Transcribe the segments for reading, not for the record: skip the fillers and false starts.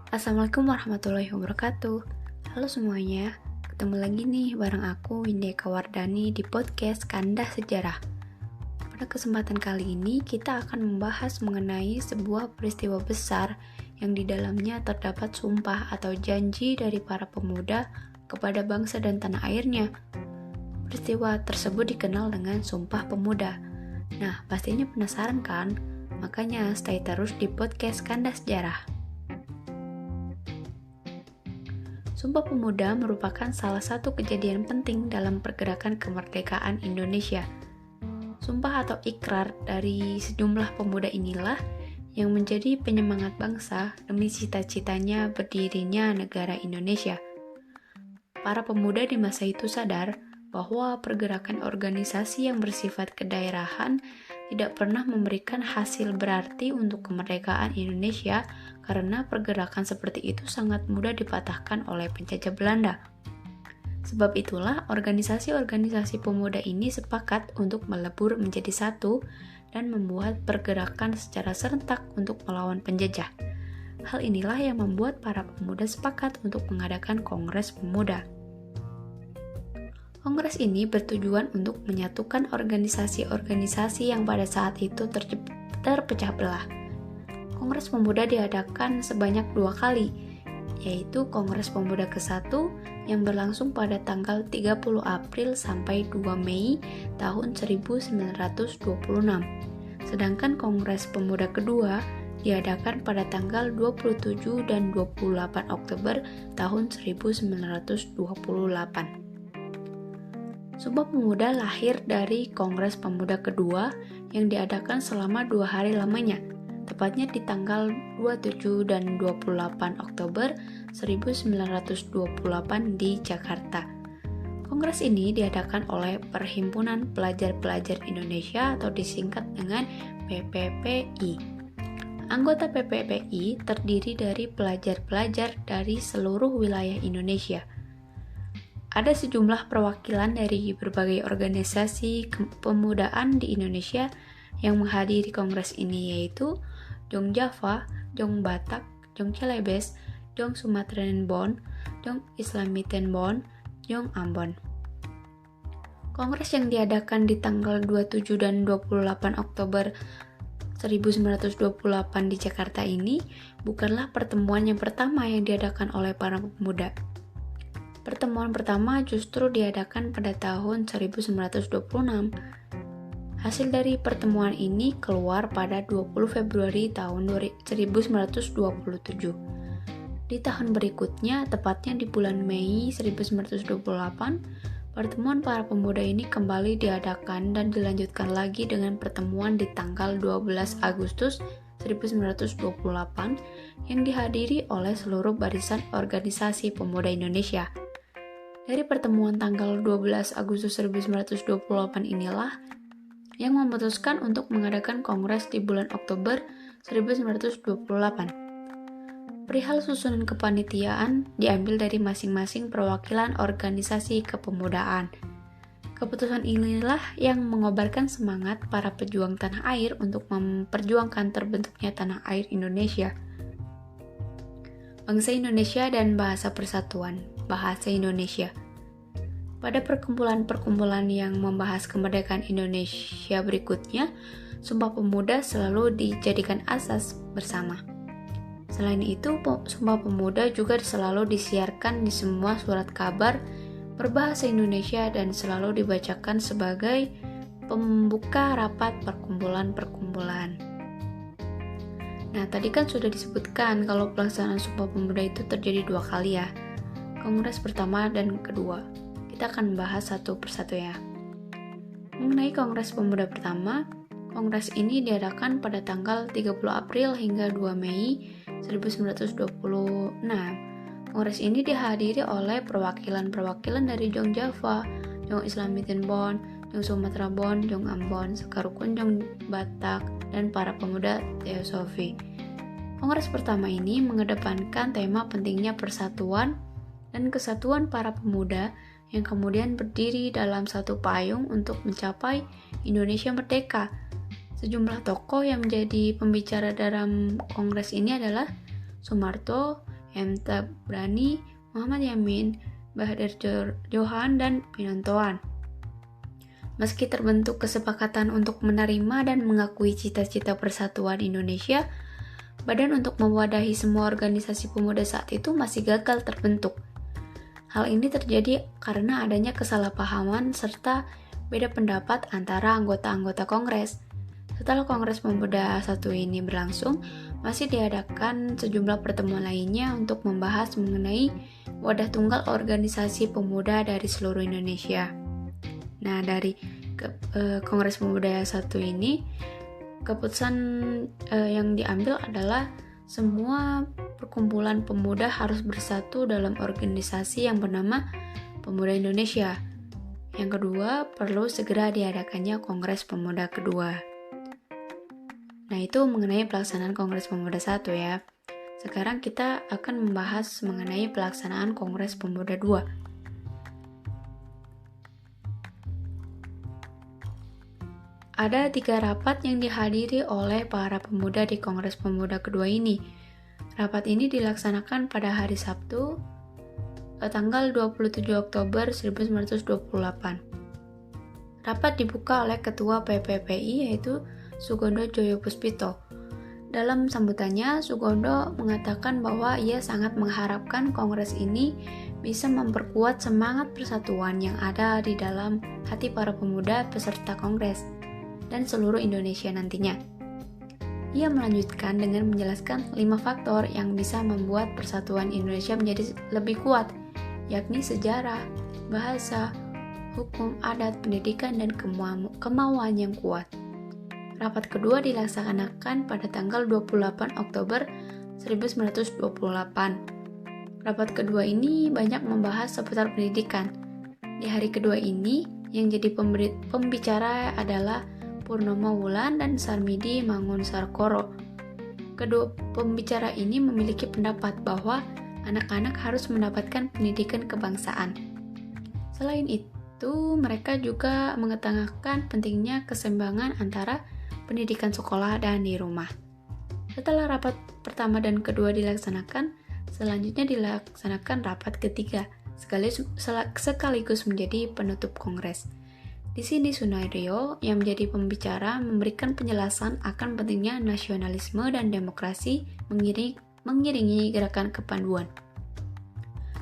Assalamualaikum warahmatullahi wabarakatuh. Halo semuanya, ketemu lagi nih bareng aku Windy Kawardani di podcast Kandah Sejarah. Pada kesempatan kali ini kita akan membahas mengenai sebuah peristiwa besar yang di dalamnya terdapat sumpah atau janji dari para pemuda kepada bangsa dan tanah airnya. Peristiwa tersebut dikenal dengan Sumpah Pemuda. Nah, pastinya penasaran kan? Makanya stay terus di podcast Kandah Sejarah. Sumpah Pemuda merupakan salah satu kejadian penting dalam pergerakan kemerdekaan Indonesia. Sumpah atau ikrar dari sejumlah pemuda inilah yang menjadi penyemangat bangsa demi cita-citanya berdirinya negara Indonesia. Para pemuda di masa itu sadar bahwa pergerakan organisasi yang bersifat kedaerahan tidak pernah memberikan hasil berarti untuk kemerdekaan Indonesia karena pergerakan seperti itu sangat mudah dipatahkan oleh penjajah Belanda. Sebab itulah organisasi-organisasi pemuda ini sepakat untuk melebur menjadi satu dan membuat pergerakan secara serentak untuk melawan penjajah. Hal inilah yang membuat para pemuda sepakat untuk mengadakan Kongres Pemuda. Kongres ini bertujuan untuk menyatukan organisasi-organisasi yang pada saat itu terpecah belah. Kongres Pemuda diadakan sebanyak 2 kali, yaitu Kongres Pemuda ke-1 yang berlangsung pada tanggal 30 April sampai 2 Mei tahun 1926. Sedangkan Kongres Pemuda kedua diadakan pada tanggal 27 dan 28 Oktober tahun 1928. Sumpah Pemuda lahir dari Kongres Pemuda kedua yang diadakan selama 2 hari lamanya, tepatnya di tanggal 27 dan 28 Oktober 1928 di Jakarta. Kongres ini diadakan oleh Perhimpunan Pelajar-Pelajar Indonesia atau disingkat dengan PPPI. Anggota PPPI terdiri dari pelajar-pelajar dari seluruh wilayah Indonesia. Ada sejumlah perwakilan dari berbagai organisasi kepemudaan di Indonesia yang menghadiri kongres ini, yaitu Jong Java, Jong Batak, Jong Celebes, Jong Sumateren Bon, Jong Islamiten Bon, Jong Ambon. Kongres yang diadakan di tanggal 27 dan 28 Oktober 1928 di Jakarta ini bukanlah pertemuan yang pertama yang diadakan oleh para pemuda. Pertemuan pertama justru diadakan pada tahun 1926. Hasil dari pertemuan ini keluar pada 20 Februari tahun 1927. Di tahun berikutnya, tepatnya di bulan Mei 1928, pertemuan para pemuda ini kembali diadakan dan dilanjutkan lagi dengan pertemuan di tanggal 12 Agustus 1928 yang dihadiri oleh seluruh barisan organisasi pemuda Indonesia. Dari pertemuan tanggal 12 Agustus 1928 inilah yang memutuskan untuk mengadakan kongres di bulan Oktober 1928. Perihal susunan kepanitiaan diambil dari masing-masing perwakilan organisasi kepemudaan. Keputusan inilah yang mengobarkan semangat para pejuang tanah air untuk memperjuangkan terbentuknya tanah air Indonesia. Bangsa Indonesia dan Bahasa Persatuan, Bahasa Indonesia. Pada perkumpulan-perkumpulan yang membahas kemerdekaan Indonesia berikutnya, Sumpah Pemuda selalu dijadikan asas bersama. Selain itu, Sumpah Pemuda juga selalu disiarkan di semua surat kabar berbahasa Indonesia dan selalu dibacakan sebagai pembuka rapat perkumpulan-perkumpulan. Nah, tadi kan sudah disebutkan kalau pelaksanaan Sumpah Pemuda itu terjadi 2 kali ya, Kongres pertama dan kedua. Kita akan bahas satu persatu ya. Mengenai Kongres Pemuda pertama, kongres ini diadakan pada tanggal 30 April hingga 2 Mei 1926. Kongres ini dihadiri oleh perwakilan-perwakilan dari Jong Java, Jong Islamiten Bon, Jong Sumatera Bon, Jong Ambon, Sekarukun Jong Batak, dan para pemuda Teosofi. Kongres pertama ini mengedepankan tema pentingnya persatuan dan kesatuan para pemuda yang kemudian berdiri dalam satu payung untuk mencapai Indonesia merdeka. Sejumlah tokoh yang menjadi pembicara dalam kongres ini adalah Soemarto, M. Tabrani, Muhammad Yamin, Bahadir Johan, dan Pinontoan. Meski terbentuk kesepakatan untuk menerima dan mengakui cita-cita persatuan Indonesia, badan untuk mewadahi semua organisasi pemuda saat itu masih gagal terbentuk. Hal ini terjadi karena adanya kesalahpahaman serta beda pendapat antara anggota-anggota Kongres. Setelah Kongres Pemuda 1 ini berlangsung, masih diadakan sejumlah pertemuan lainnya untuk membahas mengenai wadah tunggal organisasi pemuda dari seluruh Indonesia. Nah, dari Kongres Pemuda 1 ini, keputusan yang diambil adalah semua perkumpulan pemuda harus bersatu dalam organisasi yang bernama Pemuda Indonesia. Yang kedua, perlu segera diadakannya Kongres Pemuda kedua. Nah, itu mengenai pelaksanaan Kongres Pemuda 1 ya. Sekarang kita akan membahas mengenai pelaksanaan Kongres Pemuda 2. Ada 3 rapat yang dihadiri oleh para pemuda di Kongres Pemuda kedua ini. Rapat ini dilaksanakan pada hari Sabtu, tanggal 27 Oktober 1928. Rapat dibuka oleh Ketua PPPI yaitu Sugondo Joyopuspito. Dalam sambutannya, Sugondo mengatakan bahwa ia sangat mengharapkan Kongres ini bisa memperkuat semangat persatuan yang ada di dalam hati para pemuda peserta Kongres dan seluruh Indonesia nantinya. Ia melanjutkan dengan menjelaskan 5 faktor yang bisa membuat persatuan Indonesia menjadi lebih kuat, yakni sejarah, bahasa, hukum, adat, pendidikan, dan kemauan yang kuat. Rapat kedua dilaksanakan pada tanggal 28 Oktober 1928. Rapat kedua ini banyak membahas seputar pendidikan. Di hari kedua ini, yang jadi pembicara adalah Purnomo Wulan dan Sarmidi Mangunsarkoro. Kedua pembicara ini memiliki pendapat bahwa anak-anak harus mendapatkan pendidikan kebangsaan. Selain itu, mereka juga mengetengahkan pentingnya keseimbangan antara pendidikan sekolah dan di rumah. Setelah rapat pertama dan kedua dilaksanakan, selanjutnya dilaksanakan rapat ketiga, sekaligus menjadi penutup Kongres. Di sini Sunaryo yang menjadi pembicara memberikan penjelasan akan pentingnya nasionalisme dan demokrasi mengiringi gerakan kepanduan.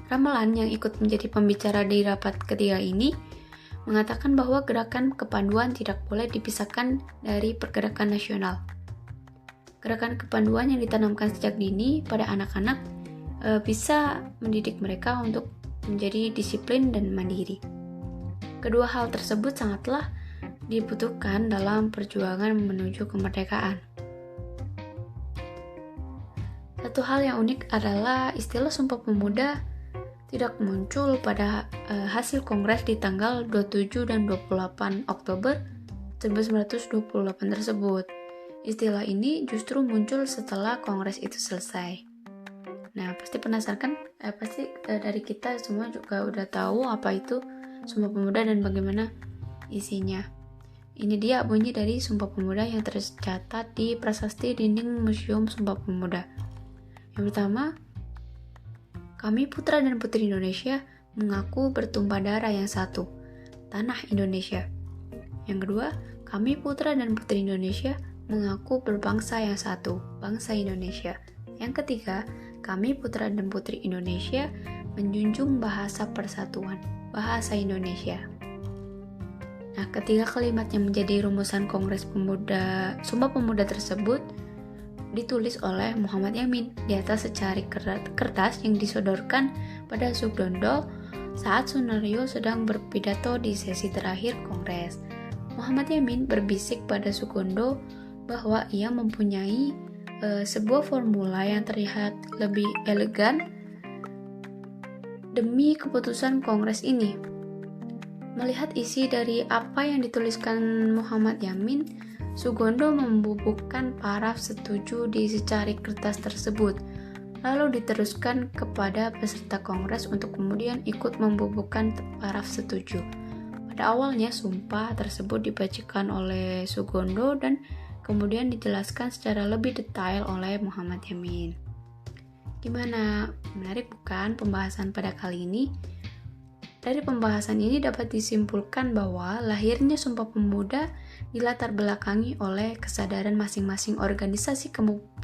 Ramalan yang ikut menjadi pembicara di rapat ketiga ini mengatakan bahwa gerakan kepanduan tidak boleh dipisahkan dari pergerakan nasional. Gerakan kepanduan yang ditanamkan sejak dini pada anak-anak bisa mendidik mereka untuk menjadi disiplin dan mandiri. Kedua hal tersebut sangatlah dibutuhkan dalam perjuangan menuju kemerdekaan. Satu hal yang unik adalah istilah Sumpah Pemuda tidak muncul pada hasil Kongres di tanggal 27 dan 28 Oktober 1928 tersebut. Istilah ini justru muncul setelah Kongres itu selesai. Nah, pasti penasaran kan? Pasti dari kita semua juga udah tahu apa itu Sumpah Pemuda dan bagaimana isinya. Ini dia bunyi dari Sumpah Pemuda yang tercatat di prasasti dinding Museum Sumpah Pemuda. Yang pertama, kami putra dan putri Indonesia mengaku bertumpah darah yang satu, tanah Indonesia. Yang kedua, kami putra dan putri Indonesia mengaku berbangsa yang satu, bangsa Indonesia. Yang ketiga, kami putra dan putri Indonesia menjunjung bahasa persatuan, bahasa Indonesia. Nah, ketiga kalimat yang menjadi rumusan Kongres Pemuda, Sumpah Pemuda tersebut ditulis oleh Muhammad Yamin di atas secari kertas yang disodorkan pada Sugondo saat Sunaryo sedang berpidato di sesi terakhir Kongres. Muhammad Yamin berbisik pada Sugondo bahwa ia mempunyai sebuah formula yang terlihat lebih elegan demi keputusan Kongres ini. Melihat isi dari apa yang dituliskan Muhammad Yamin, Sugondo membubuhkan paraf setuju di secari kertas tersebut, lalu diteruskan kepada peserta Kongres untuk kemudian ikut membubuhkan paraf setuju. Pada awalnya sumpah tersebut dibacakan oleh Sugondo dan kemudian dijelaskan secara lebih detail oleh Muhammad Yamin. Gimana? Menarik bukan pembahasan pada kali ini? Dari pembahasan ini dapat disimpulkan bahwa lahirnya Sumpah Pemuda dilatar belakangi oleh kesadaran masing-masing organisasi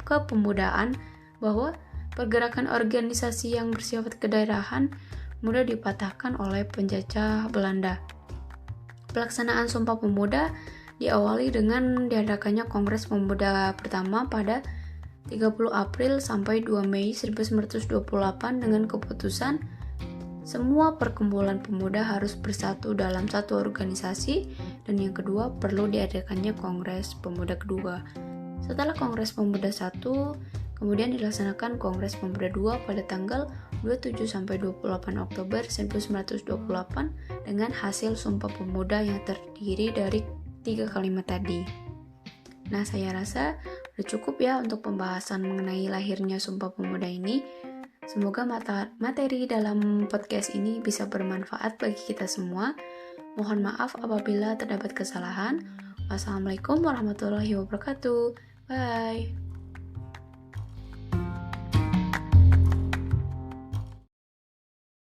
kepemudaan bahwa pergerakan organisasi yang bersifat kedaerahan mudah dipatahkan oleh penjajah Belanda. Pelaksanaan Sumpah Pemuda diawali dengan diadakannya Kongres Pemuda pertama pada 30 April sampai 2 Mei 1928 dengan keputusan semua perkumpulan pemuda harus bersatu dalam satu organisasi, dan yang kedua perlu diadakannya Kongres Pemuda kedua. Setelah Kongres Pemuda 1, kemudian dilaksanakan Kongres Pemuda 2 pada tanggal 27-28 Oktober 1928 dengan hasil Sumpah Pemuda yang terdiri dari 3 kalimat tadi. Nah, saya rasa udah cukup ya untuk pembahasan mengenai lahirnya Sumpah Pemuda ini. Semoga materi dalam podcast ini bisa bermanfaat bagi kita semua. Mohon maaf apabila terdapat kesalahan. Wassalamualaikum warahmatullahi wabarakatuh. Bye.